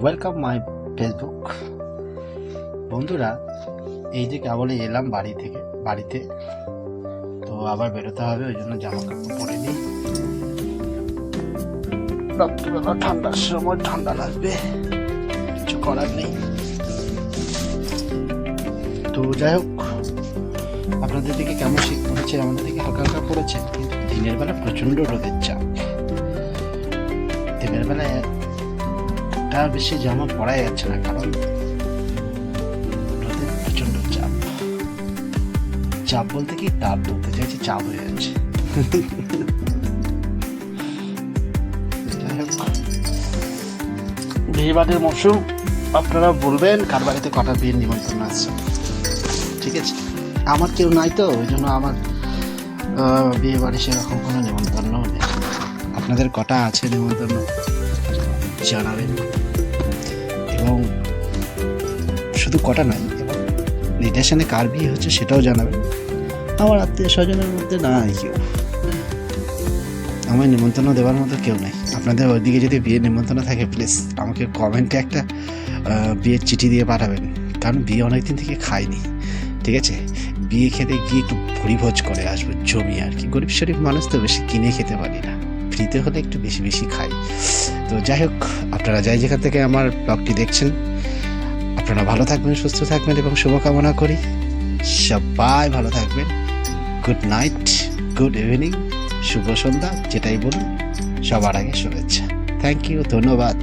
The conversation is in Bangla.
Welcome my Facebook. বন্ধুরা, এই যে কেবলই এলাম বাড়িতে তো আবার বেরোতে হবে, ওই জন্য জামা কাপড় পরে নিই। রাত্রিবেলা ঠান্ডার সময় ঠান্ডা লাগবে, কিছু করার নেই। তো যাই হোক, আপনাদের দিকে কেমন শীত পড়েছে? আমাদের দিকে হালকা হালকা পড়েছে, কিন্তু দিনের বেলা প্রচণ্ড রোদের চাপ। দিনের বেলায় তার বেশি জামা পরা যাচ্ছে না, কারণ রোদের প্রচণ্ড চাপ বলতে কি তাপ বলতে চাইছি, চাপ হয়ে যাচ্ছে। বিয়ে বাড়ির মৌসুম, আপনারা বলবেন কার বাড়িতে কটা বিয়ের নিমন্ত্রণ আছে। ঠিক আছে, আমার কেউ নাই তো, ওই জন্য আমার বিয়ে বাড়ি সেরকম কোনো নিমন্ত্রণও নেই। আপনাদের কটা আছে নিমন্ত্রণ জানাবেন, এবং শুধু কটা নয়, এবং রিলেশনে কার বিয়ে হচ্ছে সেটাও জানাবেন। আমার আত্মীয় স্বজনের মধ্যে নাই কেউ, আমার নিমন্ত্রণ দেওয়ার মতো কেউ নেই। আপনাদের ওইদিকে যদি বিয়ের নিমন্ত্রণ থাকে, প্লিজ আমাকে কমেন্টে একটা বিয়ের চিঠি দিয়ে পাঠাবেন, কারণ বিয়ে অনেকদিন থেকে খাইনি। ঠিক আছে, বিয়ে খেতে গিয়ে একটু ভোজ করে আসবো, জমি আর কি। গরিব শরীফ মানুষ তো, বেশি কিনে খেতে পারি না, ফ্রিতে হলে একটু বেশি খাই। তো যাই হোক, আপনারা যেখান থেকে আমার ব্লগটি দেখছেন, আপনারা ভালো থাকবেন, সুস্থ থাকবেন, এবং শুভকামনা করি সবাই ভালো থাকবেন। গুড নাইট, গুড ইভিনিং, শুভ সন্ধ্যা, যেটাই বলুন, সবার আগে শুভেচ্ছা। থ্যাংক ইউ, ধন্যবাদ।